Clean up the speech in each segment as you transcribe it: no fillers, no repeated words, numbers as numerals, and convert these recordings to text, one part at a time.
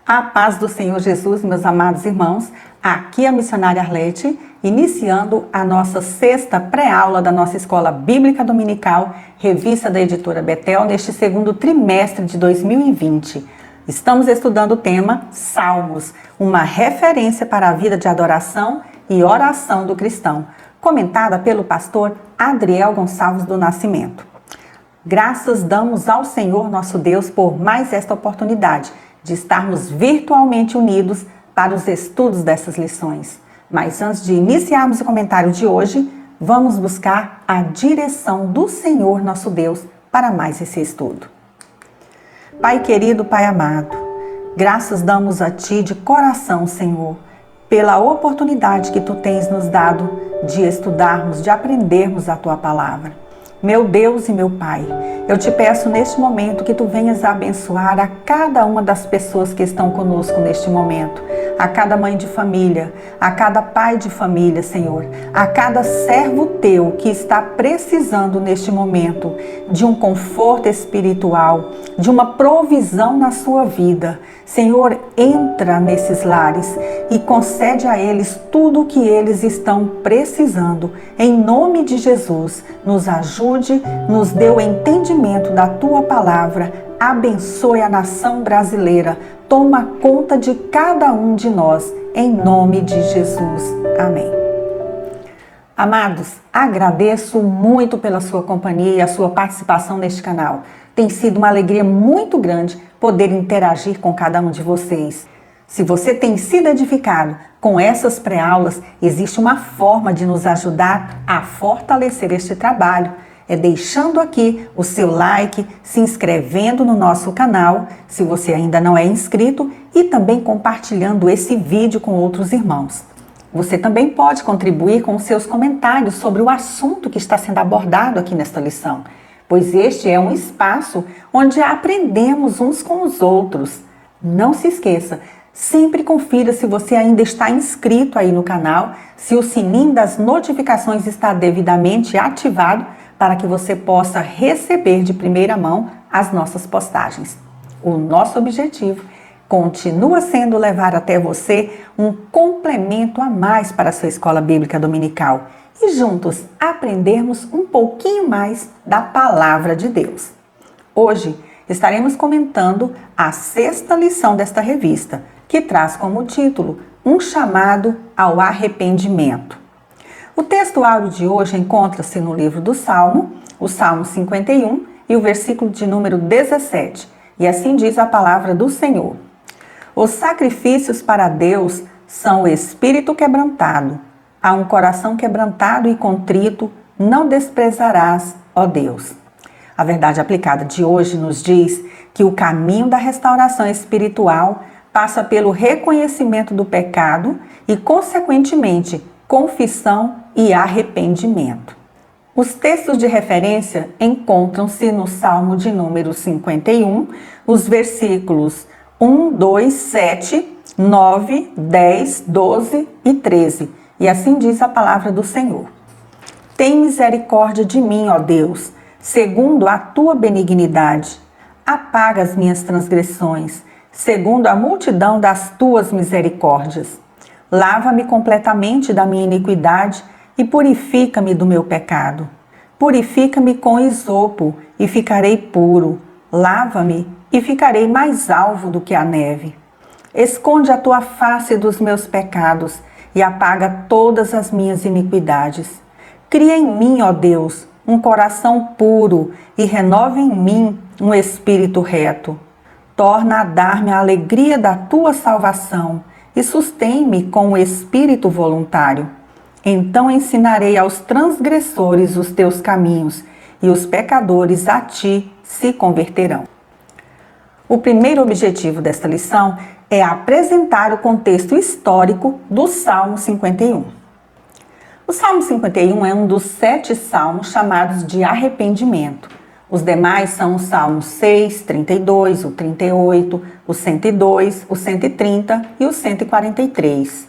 A paz do Senhor Jesus, meus amados irmãos. Aqui é a missionária Arlete, iniciando a nossa sexta pré-aula da nossa Escola Bíblica Dominical, revista da editora Betel, neste segundo trimestre de 2020. Estamos estudando o tema Salmos, uma referência para a vida de adoração e oração do cristão, comentada pelo pastor Adriel Gonçalves do Nascimento. Graças damos ao Senhor nosso Deus por mais esta oportunidade de estarmos virtualmente unidos para os estudos dessas lições. Mas antes de iniciarmos o comentário de hoje, vamos buscar a direção do Senhor nosso Deus para mais esse estudo. Pai querido, Pai amado, graças damos a Ti de coração, Senhor, pela oportunidade que Tu tens nos dado de estudarmos, de aprendermos a Tua palavra. Meu Deus e meu Pai, eu te peço neste momento que Tu venhas abençoar a cada uma das pessoas que estão conosco neste momento, a cada mãe de família, a cada pai de família, Senhor, a cada servo Teu que está precisando neste momento de um conforto espiritual, de uma provisão na sua vida. Senhor, entra nesses lares e concede a eles tudo o que eles estão precisando. Em nome de Jesus, nos ajude, nos dê o entendimento da Tua palavra, abençoe a nação brasileira, toma conta de cada um de nós, em nome de Jesus. Amém. Amados, agradeço muito pela sua companhia e a sua participação neste canal. Tem sido uma alegria muito grande poder interagir com cada um de vocês. Se você tem sido edificado com essas pré-aulas, existe uma forma de nos ajudar a fortalecer este trabalho. É deixando aqui o seu like, se inscrevendo no nosso canal, se você ainda não é inscrito, e também compartilhando esse vídeo com outros irmãos. Você também pode contribuir com os seus comentários sobre o assunto que está sendo abordado aqui nesta lição, pois este é um espaço onde aprendemos uns com os outros. Não se esqueça, sempre confira se você ainda está inscrito aí no canal, se o sininho das notificações está devidamente ativado, para que você possa receber de primeira mão as nossas postagens. O nosso objetivo continua sendo levar até você um complemento a mais para a sua escola bíblica dominical e juntos aprendermos um pouquinho mais da palavra de Deus. Hoje estaremos comentando a sexta lição desta revista, que traz como título Um chamado ao arrependimento. O texto áureo de hoje encontra-se no livro do Salmo, o Salmo 51 e o versículo de número 17, e assim diz a palavra do Senhor. Os sacrifícios para Deus são o espírito quebrantado. A um coração quebrantado e contrito não desprezarás, ó Deus. A verdade aplicada de hoje nos diz que o caminho da restauração espiritual passa pelo reconhecimento do pecado e, consequentemente, confissão e arrependimento. Os textos de referência encontram-se no Salmo de número 51, os versículos 1, 2, 7, 9, 10, 12 e 13. E assim diz a palavra do Senhor. Tem misericórdia de mim, ó Deus, segundo a tua benignidade. Apaga as minhas transgressões, segundo a multidão das tuas misericórdias. Lava-me completamente da minha iniquidade e purifica-me do meu pecado. Purifica-me com isopo e ficarei puro. Lava-me e ficarei mais alvo do que a neve. Esconde a tua face dos meus pecados e apaga todas as minhas iniquidades. Cria em mim, ó Deus, um coração puro e renova em mim um espírito reto. Torna a dar-me a alegria da tua salvação e sustém-me com o espírito voluntário. Então ensinarei aos transgressores os teus caminhos, e os pecadores a ti se converterão. O primeiro objetivo desta lição é apresentar o contexto histórico do Salmo 51. O Salmo 51 é um dos 7 salmos chamados de arrependimento. Os demais são o Salmo 6, 32, o 38, o 102, o 130 e o 143.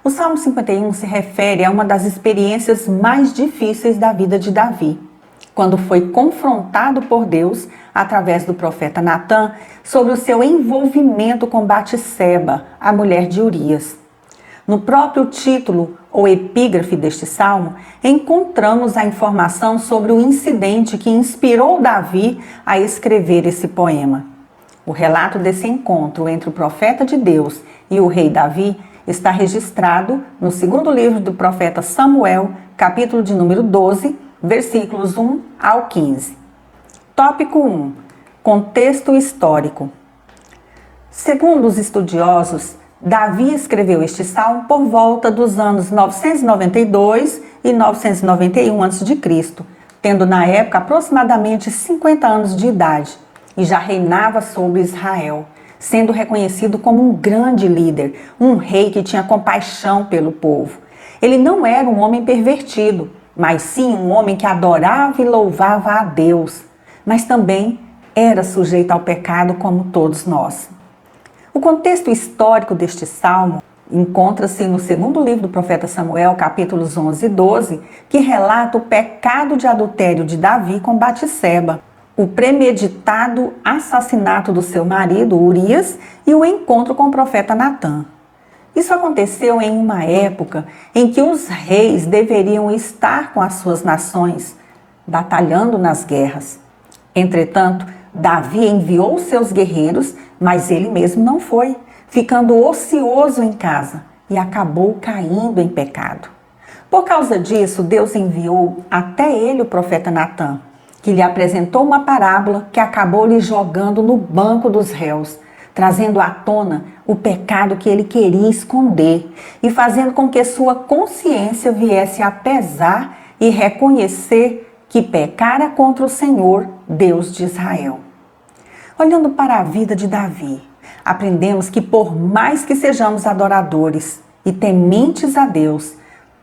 O Salmo 51 se refere a uma das experiências mais difíceis da vida de Davi, quando foi confrontado por Deus, através do profeta Natã, sobre o seu envolvimento com Batseba, a mulher de Urias. No próprio título ou epígrafe deste salmo, encontramos a informação sobre o incidente que inspirou Davi a escrever esse poema. O relato desse encontro entre o profeta de Deus e o rei Davi está registrado no segundo livro do profeta Samuel, capítulo de número 12, versículos 1 ao 15. Tópico 1. Contexto histórico. Segundo os estudiosos, Davi escreveu este salmo por volta dos anos 992 e 991 a.C., tendo na época aproximadamente 50 anos de idade, e já reinava sobre Israel, sendo reconhecido como um grande líder, um rei que tinha compaixão pelo povo. Ele não era um homem pervertido, mas sim um homem que adorava e louvava a Deus, mas também era sujeito ao pecado como todos nós. O contexto histórico deste salmo encontra-se no segundo livro do profeta Samuel, capítulos 11 e 12, que relata o pecado de adultério de Davi com Batseba, o premeditado assassinato do seu marido, Urias, e o encontro com o profeta Natã. Isso aconteceu em uma época em que os reis deveriam estar com as suas nações, batalhando nas guerras. Entretanto, Davi enviou seus guerreiros, mas ele mesmo não foi, ficando ocioso em casa e acabou caindo em pecado. Por causa disso, Deus enviou até ele o profeta Natã, que lhe apresentou uma parábola que acabou lhe jogando no banco dos réus, trazendo à tona o pecado que ele queria esconder e fazendo com que sua consciência viesse a pesar e reconhecer que pecara contra o Senhor, Deus de Israel. Olhando para a vida de Davi, aprendemos que por mais que sejamos adoradores e tementes a Deus,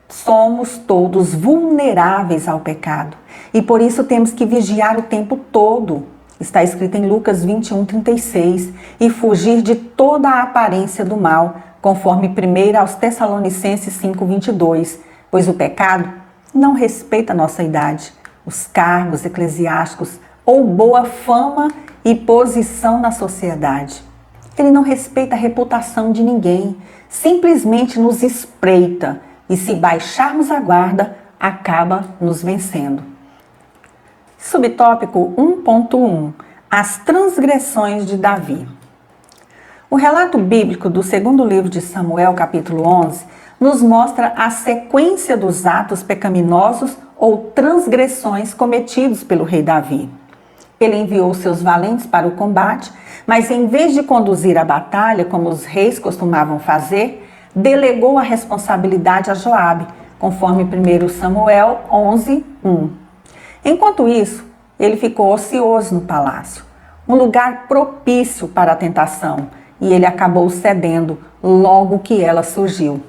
somos todos vulneráveis ao pecado e por isso temos que vigiar o tempo todo. Está escrito em Lucas 21:36, e fugir de toda a aparência do mal, conforme 1 aos Tessalonicenses 5:22, pois o pecado não respeita a nossa idade, os cargos eclesiásticos ou boa fama e posição na sociedade. Ele não respeita a reputação de ninguém, simplesmente nos espreita e, se baixarmos a guarda, acaba nos vencendo. Subtópico 1.1. As transgressões de Davi. O relato bíblico do segundo livro de Samuel, capítulo 11, nos mostra a sequência dos atos pecaminosos ou transgressões cometidos pelo rei Davi. Ele enviou seus valentes para o combate, mas em vez de conduzir a batalha, como os reis costumavam fazer, delegou a responsabilidade a Joabe, conforme 1 Samuel 11:1. Enquanto isso, ele ficou ocioso no palácio, um lugar propício para a tentação, e ele acabou cedendo logo que ela surgiu.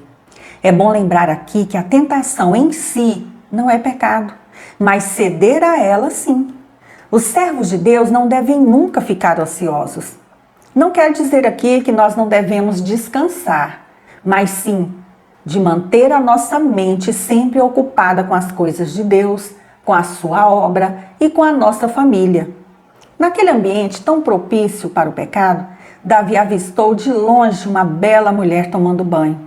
É bom lembrar aqui que a tentação em si não é pecado, mas ceder a ela sim. Os servos de Deus não devem nunca ficar ociosos. Não quer dizer aqui que nós não devemos descansar, mas sim de manter a nossa mente sempre ocupada com as coisas de Deus, com a sua obra e com a nossa família. Naquele ambiente tão propício para o pecado, Davi avistou de longe uma bela mulher tomando banho.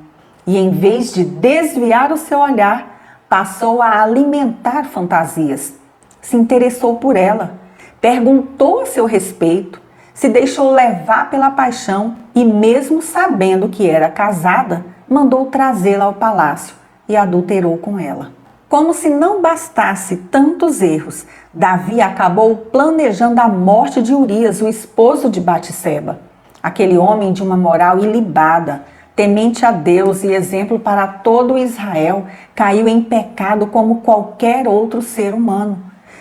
E em vez de desviar o seu olhar, passou a alimentar fantasias. Se interessou por ela, perguntou a seu respeito, se deixou levar pela paixão e, mesmo sabendo que era casada, mandou trazê-la ao palácio e adulterou com ela. Como se não bastasse tantos erros, Davi acabou planejando a morte de Urias, o esposo de Batseba. Aquele homem de uma moral ilibada, temente a Deus e exemplo para todo Israel, caiu em pecado como qualquer outro ser humano,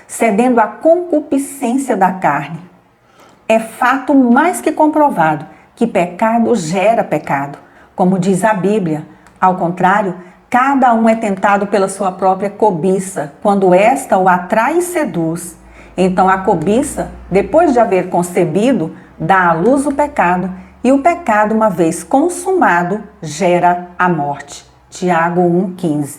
cedendo à concupiscência da carne. É fato mais que comprovado que pecado gera pecado, como diz a Bíblia. Ao contrário, cada um é tentado pela sua própria cobiça, quando esta o atrai e seduz. Então a cobiça, depois de haver concebido, dá à luz o pecado, e o pecado, uma vez consumado, gera a morte. Tiago 1,15.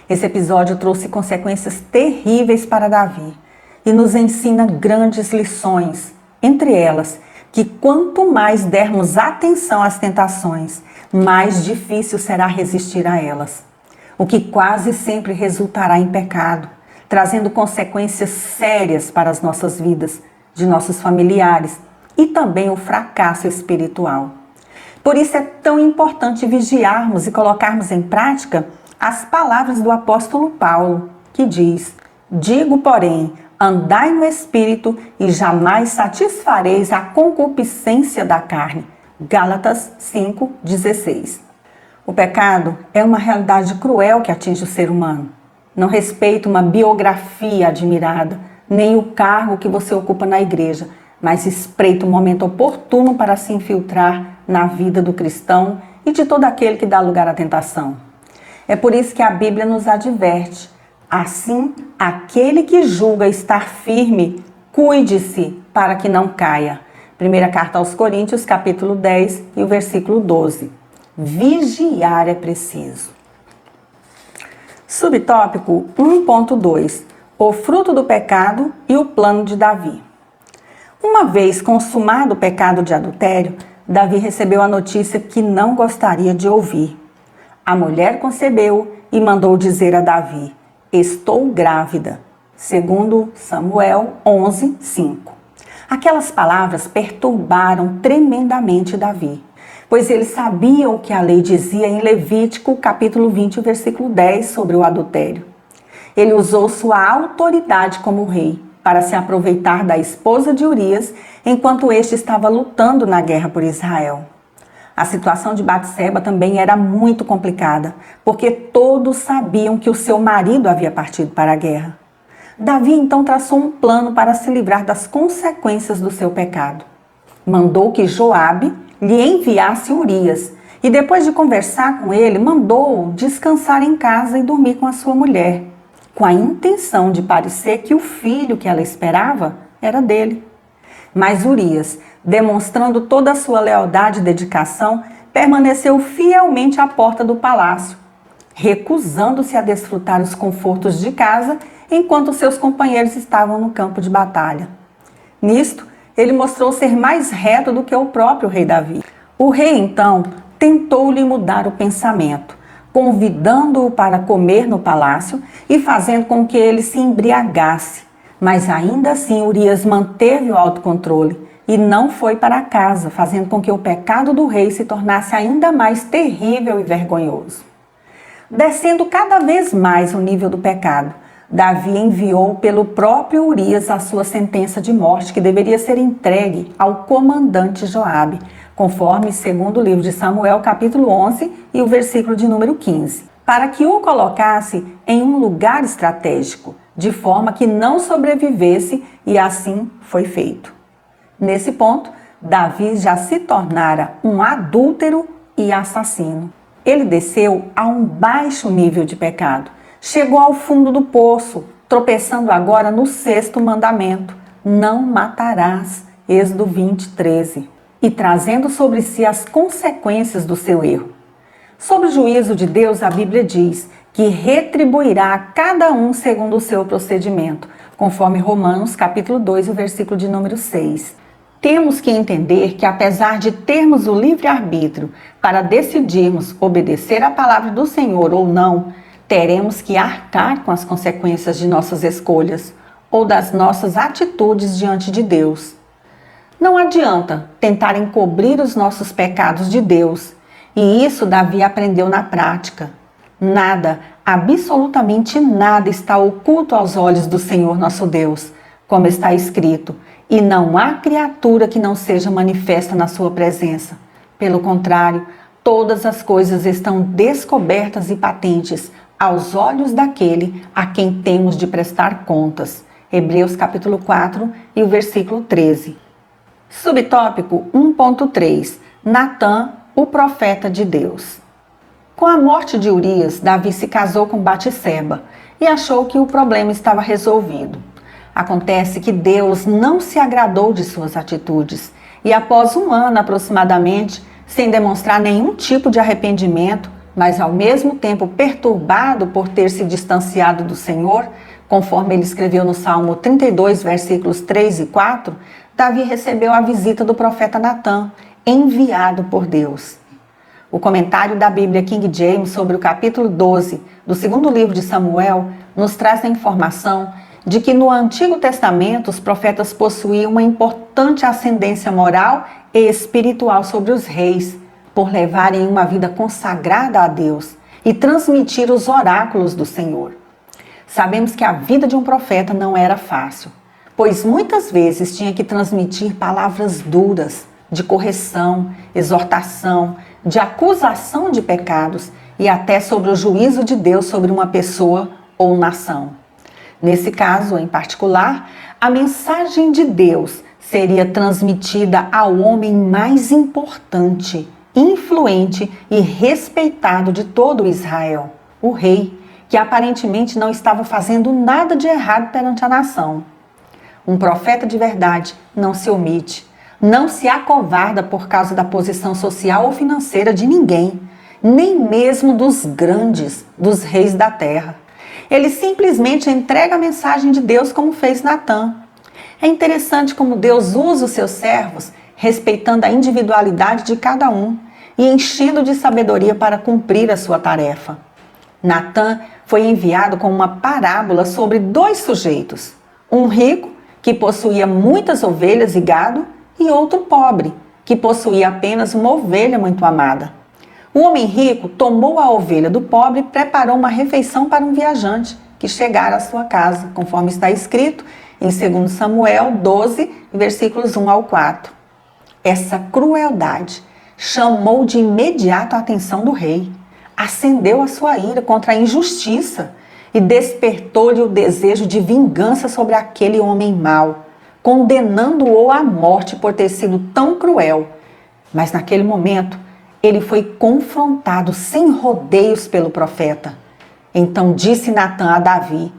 Esse episódio trouxe consequências terríveis para Davi, e nos ensina grandes lições, entre elas, que quanto mais dermos atenção às tentações, mais difícil será resistir a elas, o que quase sempre resultará em pecado, trazendo consequências sérias para as nossas vidas, de nossos familiares e também o fracasso espiritual. Por isso é tão importante vigiarmos e colocarmos em prática as palavras do apóstolo Paulo, que diz: digo, porém, andai no Espírito e jamais satisfareis a concupiscência da carne. Gálatas 5:16. O pecado é uma realidade cruel que atinge o ser humano. Não respeita uma biografia admirada, nem o cargo que você ocupa na igreja, mas espreita o momento oportuno para se infiltrar na vida do cristão e de todo aquele que dá lugar à tentação. É por isso que a Bíblia nos adverte: assim, aquele que julga estar firme, cuide-se para que não caia. Primeira carta aos Coríntios, capítulo 10 e o versículo 12. Vigiar é preciso. Subtópico 1.2. O fruto do pecado e o plano de Davi. Uma vez consumado o pecado de adultério, Davi recebeu a notícia que não gostaria de ouvir. A mulher concebeu e mandou dizer a Davi: estou grávida. Segundo Samuel 11:5. Aquelas palavras perturbaram tremendamente Davi, pois ele sabia o que a lei dizia em Levítico, capítulo 20, versículo 10, sobre o adultério. Ele usou sua autoridade como rei para se aproveitar da esposa de Urias, enquanto este estava lutando na guerra por Israel. A situação de Batseba também era muito complicada, porque todos sabiam que o seu marido havia partido para a guerra. Davi então traçou um plano para se livrar das consequências do seu pecado. Mandou que Joabe lhe enviasse Urias e, depois de conversar com ele, mandou-o descansar em casa e dormir com a sua mulher, com a intenção de parecer que o filho que ela esperava era dele. Mas Urias, demonstrando toda a sua lealdade e dedicação, permaneceu fielmente à porta do palácio, recusando-se a desfrutar os confortos de casa enquanto seus companheiros estavam no campo de batalha. Nisto, ele mostrou ser mais reto do que o próprio rei Davi. O rei, então, tentou-lhe mudar o pensamento, convidando-o para comer no palácio e fazendo com que ele se embriagasse. Mas ainda assim Urias manteve o autocontrole e não foi para casa, fazendo com que o pecado do rei se tornasse ainda mais terrível e vergonhoso. Descendo cada vez mais o nível do pecado, Davi enviou pelo próprio Urias a sua sentença de morte, que deveria ser entregue ao comandante Joabe, conforme segundo o livro de Samuel, capítulo 11 e o versículo de número 15, para que o colocasse em um lugar estratégico, de forma que não sobrevivesse, e assim foi feito. Nesse ponto, Davi já se tornara um adúltero e assassino. Ele desceu a um baixo nível de pecado, chegou ao fundo do poço, tropeçando agora no 6º mandamento: não matarás, Êxodo 20:13, e trazendo sobre si as consequências do seu erro. Sobre o juízo de Deus, a Bíblia diz que retribuirá a cada um segundo o seu procedimento, conforme Romanos capítulo 2, o versículo de número 6. Temos que entender que, apesar de termos o livre-arbítrio para decidirmos obedecer à palavra do Senhor ou não, teremos que arcar com as consequências de nossas escolhas ou das nossas atitudes diante de Deus. Não adianta tentar encobrir os nossos pecados de Deus, e isso Davi aprendeu na prática. Nada, absolutamente nada está oculto aos olhos do Senhor nosso Deus, como está escrito: e não há criatura que não seja manifesta na sua presença. Pelo contrário, todas as coisas estão descobertas e patentes aos olhos daquele a quem temos de prestar contas. Hebreus capítulo 4 e o versículo 13. Subtópico 1.3. Natã, o profeta de Deus. Com a morte de Urias, Davi se casou com Batseba e achou que o problema estava resolvido. Acontece que Deus não se agradou de suas atitudes e, após um ano aproximadamente, sem demonstrar nenhum tipo de arrependimento, mas ao mesmo tempo perturbado por ter se distanciado do Senhor, Conforme ele escreveu no Salmo 32, versículos 3 e 4, Davi recebeu a visita do profeta Natã, enviado por Deus. O comentário da Bíblia King James sobre o capítulo 12 do segundo livro de Samuel nos traz a informação de que no Antigo Testamento os profetas possuíam uma importante ascendência moral e espiritual sobre os reis, por levarem uma vida consagrada a Deus e transmitir os oráculos do Senhor. Sabemos que a vida de um profeta não era fácil, pois muitas vezes tinha que transmitir palavras duras, de correção, exortação, de acusação de pecados e até sobre o juízo de Deus sobre uma pessoa ou nação. Nesse caso, em particular, a mensagem de Deus seria transmitida ao homem mais importante, influente e respeitado de todo Israel, o rei, que aparentemente não estava fazendo nada de errado perante a nação. Um profeta de verdade não se omite, não se acovarda por causa da posição social ou financeira de ninguém, nem mesmo dos grandes, dos reis da terra. Ele simplesmente entrega a mensagem de Deus como fez Natã. É interessante como Deus usa os seus servos, respeitando a individualidade de cada um e enchendo de sabedoria para cumprir a sua tarefa. Natã foi enviado com uma parábola sobre dois sujeitos, um rico, que possuía muitas ovelhas e gado, e outro pobre, que possuía apenas uma ovelha muito amada. O homem rico tomou a ovelha do pobre e preparou uma refeição para um viajante que chegara à sua casa, conforme está escrito em 2 Samuel 12, versículos 1 ao 4. Essa crueldade chamou de imediato a atenção do rei, acendeu a sua ira contra a injustiça e despertou-lhe o desejo de vingança sobre aquele homem mau, condenando-o à morte por ter sido tão cruel. Mas naquele momento, ele foi confrontado sem rodeios pelo profeta. Então disse Natã a Davi: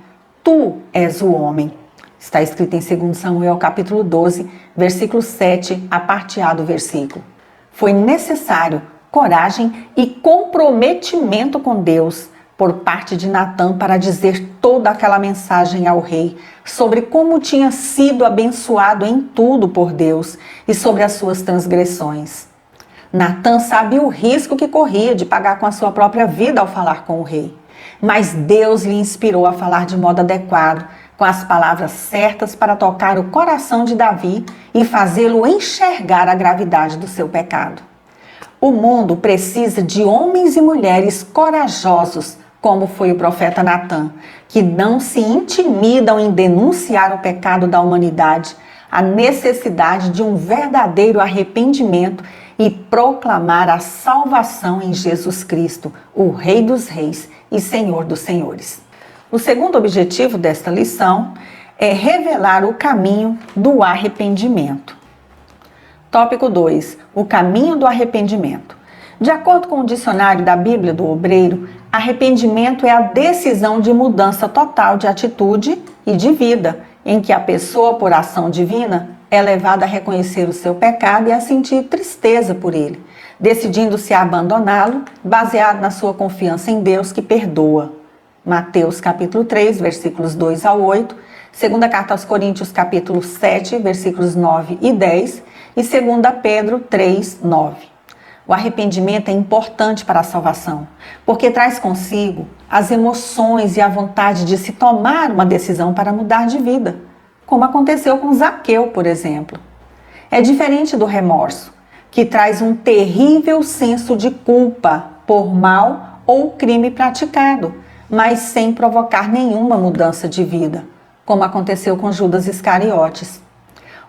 Tu és o homem. Está escrito em 2 Samuel capítulo 12, versículo 7, a parte A do versículo. Foi necessário coragem e comprometimento com Deus por parte de Natã para dizer toda aquela mensagem ao rei sobre como tinha sido abençoado em tudo por Deus e sobre as suas transgressões. Natã sabia o risco que corria de pagar com a sua própria vida ao falar com o rei, mas Deus lhe inspirou a falar de modo adequado, com as palavras certas para tocar o coração de Davi e fazê-lo enxergar a gravidade do seu pecado. O mundo precisa de homens e mulheres corajosos, como foi o profeta Natã, que não se intimidam em denunciar o pecado da humanidade, a necessidade de um verdadeiro arrependimento e proclamar a salvação em Jesus Cristo, o Rei dos Reis e Senhor dos Senhores. O segundo objetivo desta lição é revelar o caminho do arrependimento. Tópico 2. O caminho do arrependimento. De acordo com o dicionário da Bíblia do Obreiro, arrependimento é a decisão de mudança total de atitude e de vida, em que a pessoa, por ação divina, é levada a reconhecer o seu pecado e a sentir tristeza por ele, decidindo-se a abandoná-lo, baseado na sua confiança em Deus que perdoa. Mateus capítulo 3, versículos 2 ao 8, segunda carta aos Coríntios capítulo 7, versículos 9 e 10 e 2 Pedro 3, 9. O arrependimento é importante para a salvação, porque traz consigo as emoções e a vontade de se tomar uma decisão para mudar de vida, como aconteceu com Zaqueu, por exemplo. É diferente do remorso, que traz um terrível senso de culpa por mal ou crime praticado, mas sem provocar nenhuma mudança de vida, como aconteceu com Judas Iscariotes.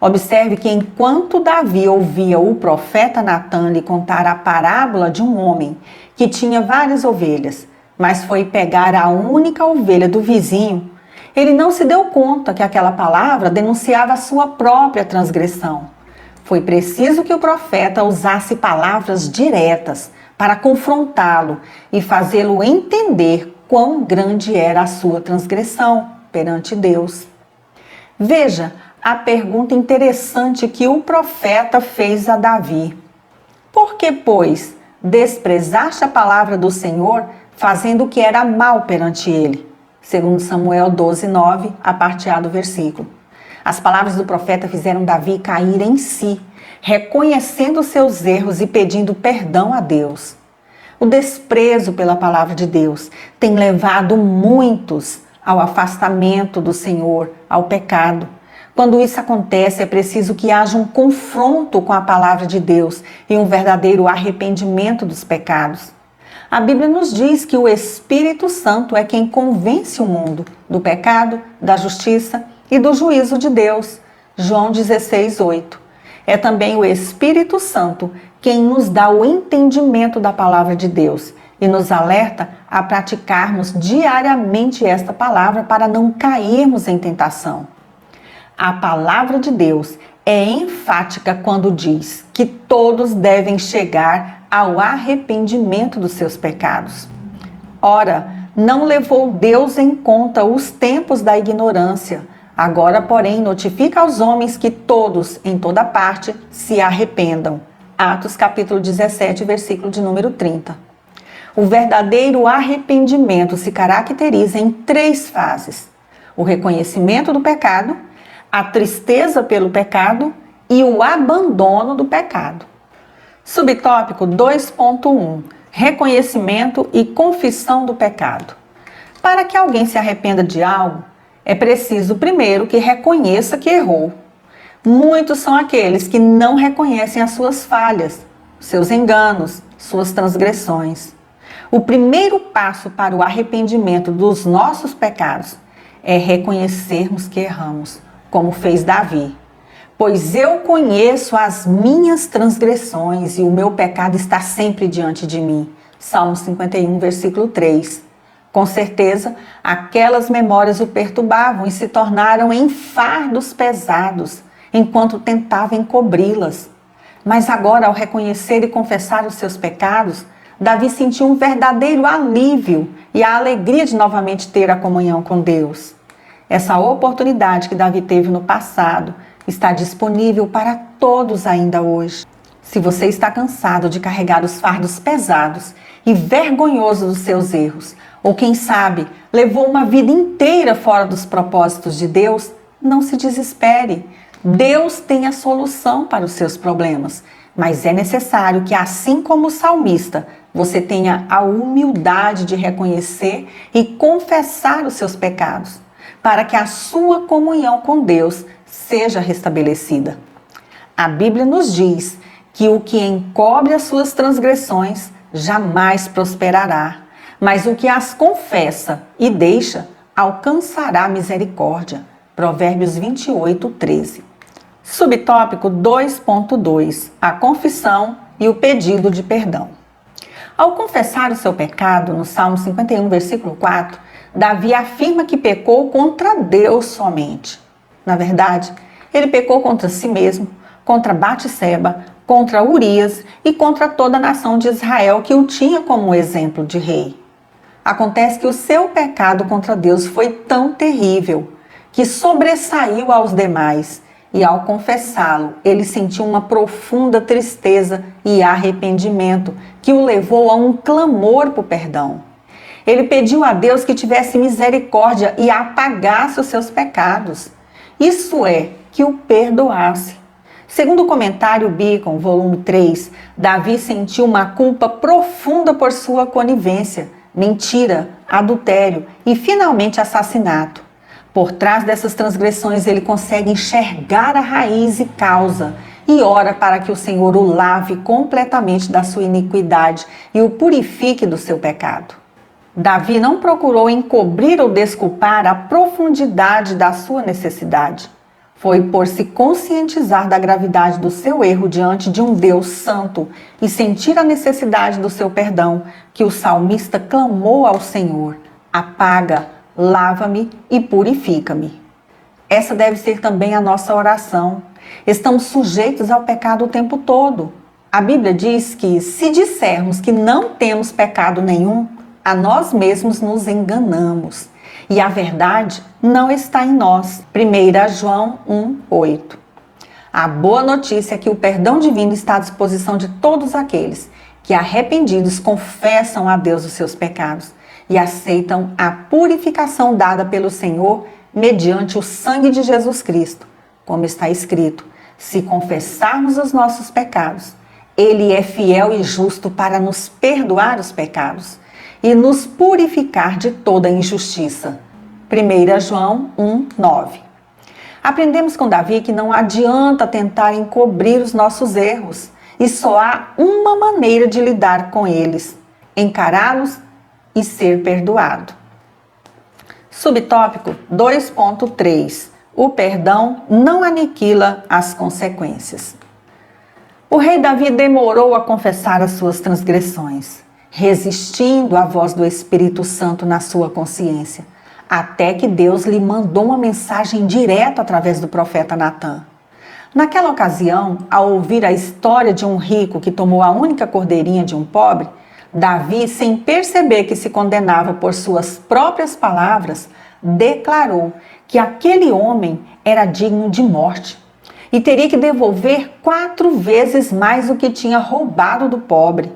Observe que enquanto Davi ouvia o profeta Natã lhe contar a parábola de um homem que tinha várias ovelhas, mas foi pegar a única ovelha do vizinho, ele não se deu conta que aquela palavra denunciava a sua própria transgressão. Foi preciso que o profeta usasse palavras diretas para confrontá-lo e fazê-lo entender quão grande era a sua transgressão perante Deus. Veja a pergunta interessante que o profeta fez a Davi. Por que, pois, desprezaste a palavra do Senhor, fazendo o que era mal perante ele? segundo Samuel 12:9, a parte A do versículo. As palavras do profeta fizeram Davi cair em si, reconhecendo seus erros e pedindo perdão a Deus. O desprezo pela palavra de Deus tem levado muitos ao afastamento do Senhor, ao pecado. Quando isso acontece, é preciso que haja um confronto com a palavra de Deus e um verdadeiro arrependimento dos pecados. A Bíblia nos diz que o Espírito Santo é quem convence o mundo do pecado, da justiça e do juízo de Deus. João 16:8. É também o Espírito Santo quem nos dá o entendimento da palavra de Deus e nos alerta a praticarmos diariamente esta palavra para não cairmos em tentação. A palavra de Deus é enfática quando diz que todos devem chegar ao arrependimento dos seus pecados. Ora, não levou Deus em conta os tempos da ignorância. Agora, porém, notifica aos homens que todos, em toda parte, se arrependam. Atos capítulo 17, versículo de número 30. O verdadeiro arrependimento se caracteriza em 3 fases: o reconhecimento do pecado, a tristeza pelo pecado e o abandono do pecado. Subtópico 2.1: reconhecimento e confissão do pecado. Para que alguém se arrependa de algo, é preciso primeiro que reconheça que errou. Muitos são aqueles que não reconhecem as suas falhas, seus enganos, suas transgressões. O primeiro passo para o arrependimento dos nossos pecados é reconhecermos que erramos, como fez Davi. Pois eu conheço as minhas transgressões e o meu pecado está sempre diante de mim. Salmo 51, versículo 3. Com certeza, aquelas memórias o perturbavam e se tornaram em fardos pesados, enquanto tentava encobri-las. Mas agora, ao reconhecer e confessar os seus pecados, Davi sentiu um verdadeiro alívio e a alegria de novamente ter a comunhão com Deus. Essa oportunidade que Davi teve no passado está disponível para todos ainda hoje. Se você está cansado de carregar os fardos pesados e vergonhosos dos seus erros, ou quem sabe, levou uma vida inteira fora dos propósitos de Deus, não se desespere. Deus tem a solução para os seus problemas, mas é necessário que, assim como o salmista, você tenha a humildade de reconhecer e confessar os seus pecados, para que a sua comunhão com Deus seja restabelecida. A Bíblia nos diz que o que encobre as suas transgressões jamais prosperará, mas o que as confessa e deixa alcançará misericórdia. Provérbios 28:13. Subtópico 2.2: a confissão e o pedido de perdão. Ao confessar o seu pecado, no Salmo 51, versículo 4, Davi afirma que pecou contra Deus somente. Na verdade, ele pecou contra si mesmo, contra Batseba, contra Urias e contra toda a nação de Israel que o tinha como exemplo de rei. Acontece que o seu pecado contra Deus foi tão terrível que sobressaiu aos demais, e ao confessá-lo, ele sentiu uma profunda tristeza e arrependimento que o levou a um clamor por perdão. Ele pediu a Deus que tivesse misericórdia e apagasse os seus pecados. Isso é, que o perdoasse. Segundo o comentário Beacon, volume 3, Davi sentiu uma culpa profunda por sua conivência, mentira, adultério e finalmente assassinato. Por trás dessas transgressões ele consegue enxergar a raiz e causa e ora para que o Senhor o lave completamente da sua iniquidade e o purifique do seu pecado. Davi não procurou encobrir ou desculpar a profundidade da sua necessidade. Foi por se conscientizar da gravidade do seu erro diante de um Deus santo e sentir a necessidade do seu perdão que o salmista clamou ao Senhor: apaga, lava-me e purifica-me. Essa deve ser também a nossa oração. Estamos sujeitos ao pecado o tempo todo. A Bíblia diz que, se dissermos que não temos pecado nenhum, a nós mesmos nos enganamos. E a verdade não está em nós. 1 João 1:8. A boa notícia é que o perdão divino está à disposição de todos aqueles que, arrependidos, confessam a Deus os seus pecados e aceitam a purificação dada pelo Senhor mediante o sangue de Jesus Cristo. Como está escrito, se confessarmos os nossos pecados, Ele é fiel e justo para nos perdoar os pecados e nos purificar de toda injustiça. 1 João 1:9. Aprendemos com Davi que não adianta tentar encobrir os nossos erros, e só há uma maneira de lidar com eles: encará-los e ser perdoado. Subtópico 2.3. O perdão não aniquila as consequências. O rei Davi demorou a confessar as suas transgressões, resistindo à voz do Espírito Santo na sua consciência, até que Deus lhe mandou uma mensagem direta através do profeta Natã. Naquela ocasião, ao ouvir a história de um rico que tomou a única cordeirinha de um pobre, Davi, sem perceber que se condenava por suas próprias palavras, declarou que aquele homem era digno de morte e teria que devolver 4 vezes mais o que tinha roubado do pobre.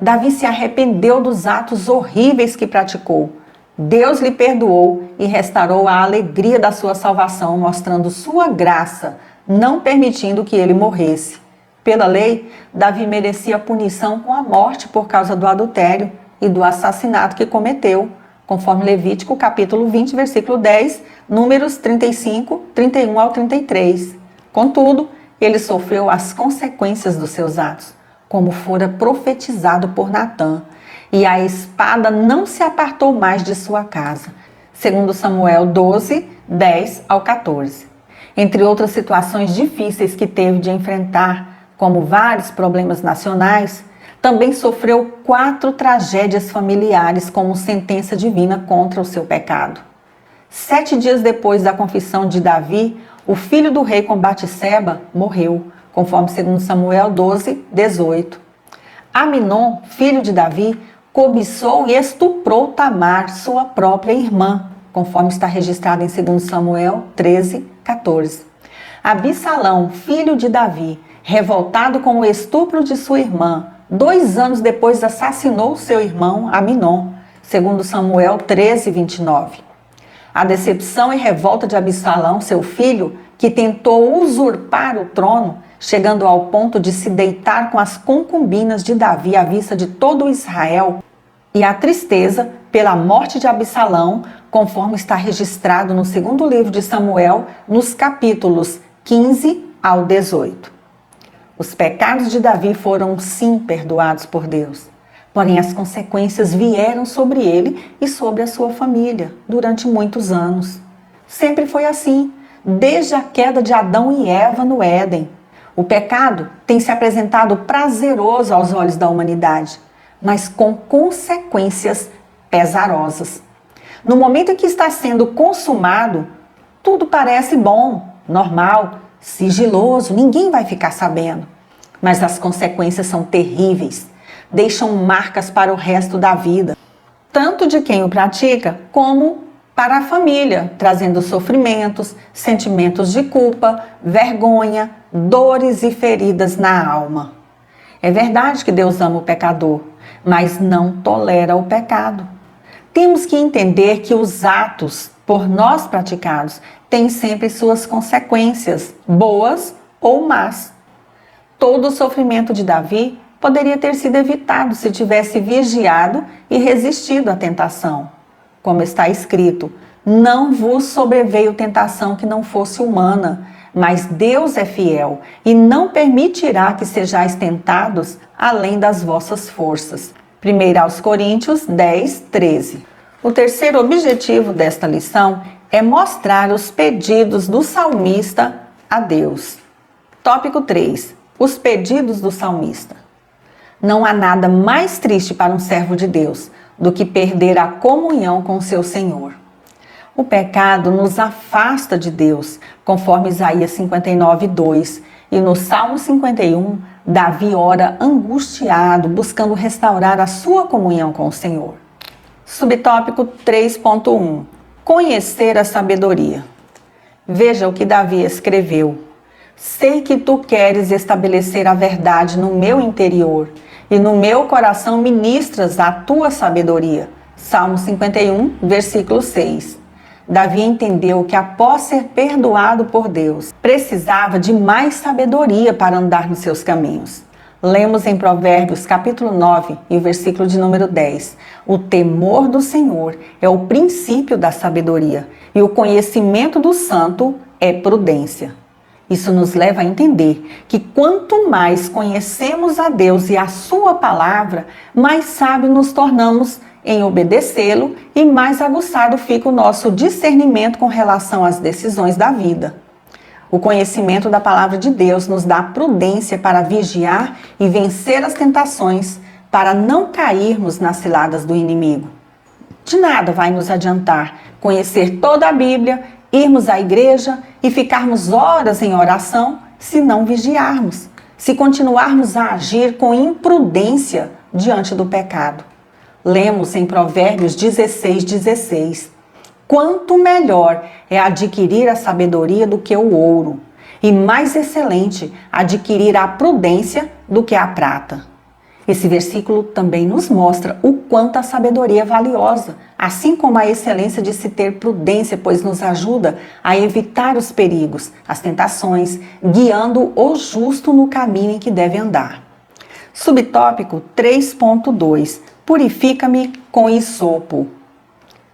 Davi se arrependeu dos atos horríveis que praticou. Deus lhe perdoou e restaurou a alegria da sua salvação, mostrando sua graça, não permitindo que ele morresse. Pela lei, Davi merecia punição com a morte por causa do adultério e do assassinato que cometeu, conforme Levítico capítulo 20, versículo 10, números 35, 31 ao 33. Contudo, ele sofreu as consequências dos seus atos, como fora profetizado por Natã, e a espada não se apartou mais de sua casa, segundo Samuel 12, 10 ao 14. Entre outras situações difíceis que teve de enfrentar, como vários problemas nacionais, também sofreu 4 tragédias familiares como sentença divina contra o seu pecado. 7 dias depois da confissão de Davi, o filho do rei com Batseba morreu, conforme 2 Samuel 12, 18. Aminon, filho de Davi, cobiçou e estuprou Tamar, sua própria irmã, conforme está registrado em 2 Samuel 13, 14. Absalão, filho de Davi, revoltado com o estupro de sua irmã, 2 anos depois assassinou seu irmão Aminon, segundo Samuel 13, 29. A decepção e revolta de Absalão, seu filho, que tentou usurpar o trono, chegando ao ponto de se deitar com as concubinas de Davi à vista de todo Israel, e a tristeza pela morte de Absalão, conforme está registrado no 2º livro de Samuel, nos capítulos 15 ao 18. Os pecados de Davi foram sim perdoados por Deus, porém as consequências vieram sobre ele e sobre a sua família durante muitos anos. Sempre foi assim, desde a queda de Adão e Eva no Éden. O pecado tem se apresentado prazeroso aos olhos da humanidade, mas com consequências pesarosas. No momento em que está sendo consumado, tudo parece bom, normal, sigiloso, ninguém vai ficar sabendo. Mas as consequências são terríveis, deixam marcas para o resto da vida, tanto de quem o pratica, como para a família, trazendo sofrimentos, sentimentos de culpa, vergonha, dores e feridas na alma. É verdade que Deus ama o pecador, mas não tolera o pecado. Temos que entender que os atos por nós praticados têm sempre suas consequências, boas ou más. Todo o sofrimento de Davi poderia ter sido evitado se tivesse vigiado e resistido à tentação. Como está escrito, não vos sobreveio tentação que não fosse humana, mas Deus é fiel e não permitirá que sejais tentados além das vossas forças. 1 Coríntios 10, 13. O terceiro objetivo desta lição é mostrar os pedidos do salmista a Deus. Tópico 3. Os pedidos do salmista. Não há nada mais triste para um servo de Deus do que perder a comunhão com seu Senhor. O pecado nos afasta de Deus, conforme Isaías 59, 2. E no Salmo 51, Davi ora angustiado, buscando restaurar a sua comunhão com o Senhor. Subtópico 3.1. Conhecer a sabedoria. Veja o que Davi escreveu. Sei que tu queres estabelecer a verdade no meu interior, e no meu coração ministras a tua sabedoria. Salmo 51, versículo 6. Davi entendeu que após ser perdoado por Deus, precisava de mais sabedoria para andar nos seus caminhos. Lemos em Provérbios capítulo 9 e o versículo de número 10. O temor do Senhor é o princípio da sabedoria e o conhecimento do santo é prudência. Isso nos leva a entender que quanto mais conhecemos a Deus e a sua palavra, mais sábio nos tornamos em obedecê-lo e mais aguçado fica o nosso discernimento com relação às decisões da vida. O conhecimento da palavra de Deus nos dá prudência para vigiar e vencer as tentações, para não cairmos nas ciladas do inimigo. De nada vai nos adiantar conhecer toda a Bíblia, irmos à igreja e ficarmos horas em oração se não vigiarmos, se continuarmos a agir com imprudência diante do pecado. Lemos em Provérbios 16:16. Quanto melhor é adquirir a sabedoria do que o ouro, e mais excelente adquirir a prudência do que a prata. Esse versículo também nos mostra o quanto a sabedoria é valiosa, assim como a excelência de se ter prudência, pois nos ajuda a evitar os perigos, as tentações, guiando o justo no caminho em que deve andar. Subtópico 3.2. Purifica-me com hisopo.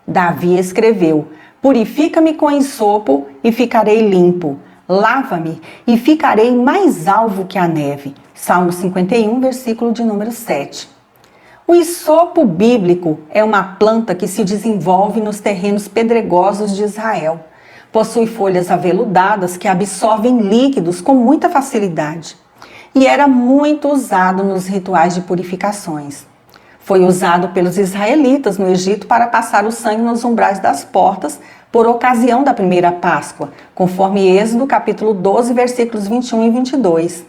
Davi escreveu: purifica-me com hisopo e ficarei limpo. Lava-me e ficarei mais alvo que a neve. Salmo 51, versículo de número 7. O hisopo bíblico é uma planta que se desenvolve nos terrenos pedregosos de Israel. Possui folhas aveludadas que absorvem líquidos com muita facilidade. E era muito usado nos rituais de purificações. Foi usado pelos israelitas no Egito para passar o sangue nos umbrais das portas por ocasião da primeira Páscoa, conforme Êxodo capítulo 12, versículos 21 e 22.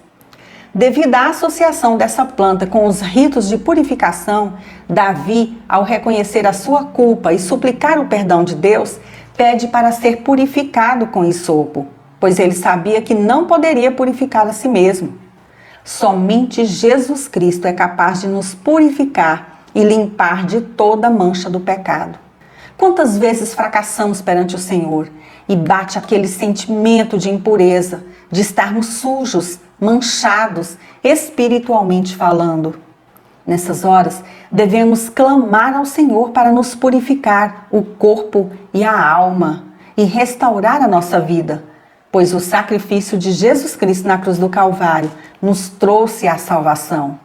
Devido à associação dessa planta com os ritos de purificação, Davi, ao reconhecer a sua culpa e suplicar o perdão de Deus, pede para ser purificado com hisopo, pois ele sabia que não poderia purificar a si mesmo. Somente Jesus Cristo é capaz de nos purificar e limpar de toda a mancha do pecado. Quantas vezes fracassamos perante o Senhor e bate aquele sentimento de impureza, de estarmos sujos, manchados, espiritualmente falando. Nessas horas, devemos clamar ao Senhor para nos purificar o corpo e a alma e restaurar a nossa vida, pois o sacrifício de Jesus Cristo na cruz do Calvário nos trouxe a salvação.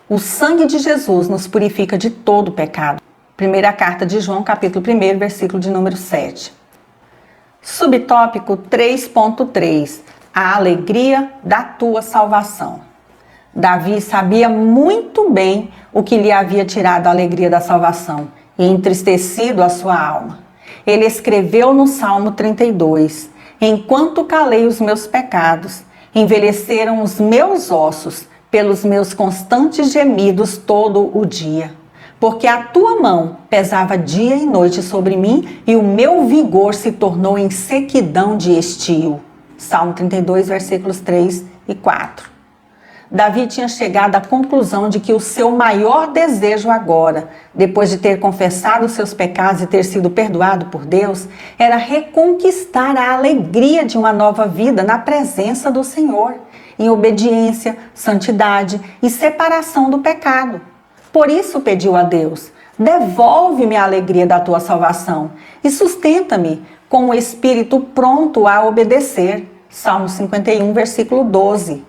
O sangue de Jesus nos purifica de todo pecado. Primeira carta de João, capítulo 1, versículo de número 7. Subtópico 3.3. A alegria da tua salvação. Davi sabia muito bem o que lhe havia tirado a alegria da salvação e entristecido a sua alma. Ele escreveu no Salmo 32: enquanto calei os meus pecados, envelheceram os meus ossos pelos meus constantes gemidos todo o dia. Porque a tua mão pesava dia e noite sobre mim e o meu vigor se tornou em sequidão de estio. Salmo 32, versículos 3 e 4. Davi tinha chegado à conclusão de que o seu maior desejo agora, depois de ter confessado os seus pecados e ter sido perdoado por Deus, era reconquistar a alegria de uma nova vida na presença do Senhor, em obediência, santidade e separação do pecado. Por isso pediu a Deus: devolve-me a alegria da tua salvação e sustenta-me com o espírito pronto a obedecer. Salmo 51, versículo 12.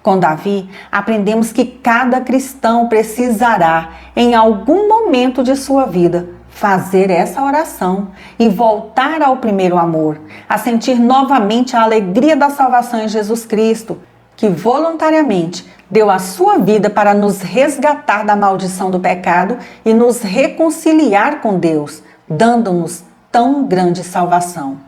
Com Davi, aprendemos que cada cristão precisará, em algum momento de sua vida, fazer essa oração e voltar ao primeiro amor, a sentir novamente a alegria da salvação em Jesus Cristo, que voluntariamente deu a sua vida para nos resgatar da maldição do pecado e nos reconciliar com Deus, dando-nos tão grande salvação.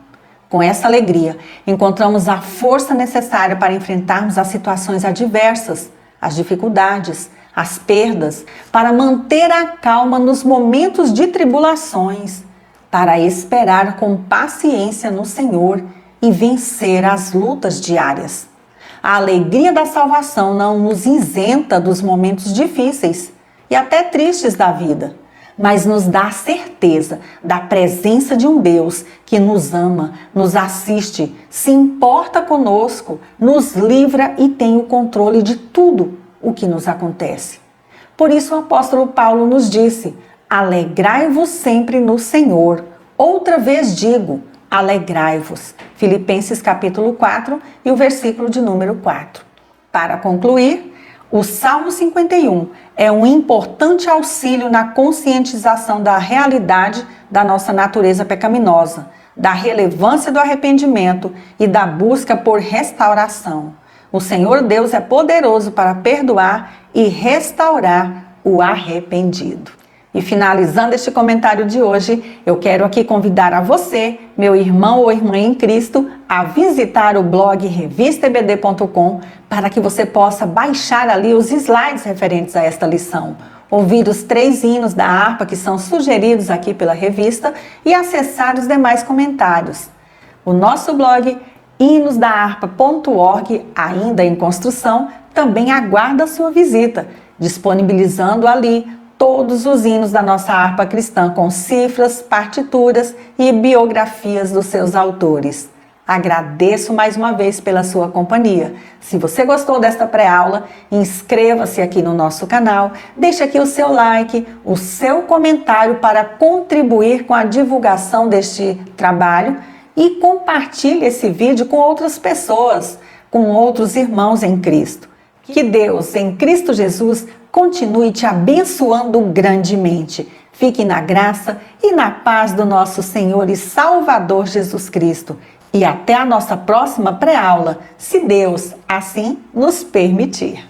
Com essa alegria, encontramos a força necessária para enfrentarmos as situações adversas, as dificuldades, as perdas, para manter a calma nos momentos de tribulações, para esperar com paciência no Senhor e vencer as lutas diárias. A alegria da salvação não nos isenta dos momentos difíceis e até tristes da vida, mas nos dá a certeza da presença de um Deus que nos ama, nos assiste, se importa conosco, nos livra e tem o controle de tudo o que nos acontece. Por isso o apóstolo Paulo nos disse: alegrai-vos sempre no Senhor. Outra vez digo, alegrai-vos. Filipenses capítulo 4 e o versículo de número 4. Para concluir, o Salmo 51 é um importante auxílio na conscientização da realidade da nossa natureza pecaminosa, da relevância do arrependimento e da busca por restauração. O Senhor Deus é poderoso para perdoar e restaurar o arrependido. E finalizando este comentário de hoje, eu quero aqui convidar a você, meu irmão ou irmã em Cristo, a visitar o blog revistaebd.com para que você possa baixar ali os slides referentes a esta lição, ouvir os 3 hinos da harpa que são sugeridos aqui pela revista e acessar os demais comentários. O nosso blog hinosdaharpa.org, ainda em construção, também aguarda a sua visita, disponibilizando ali todos os hinos da nossa harpa cristã com cifras, partituras e biografias dos seus autores. Agradeço mais uma vez pela sua companhia. Se você gostou desta pré-aula, inscreva-se aqui no nosso canal, deixe aqui o seu like, o seu comentário para contribuir com a divulgação deste trabalho e compartilhe esse vídeo com outras pessoas, com outros irmãos em Cristo. Que Deus, em Cristo Jesus, continue te abençoando grandemente. Fique na graça e na paz do nosso Senhor e Salvador Jesus Cristo. E até a nossa próxima pré-aula, se Deus assim nos permitir.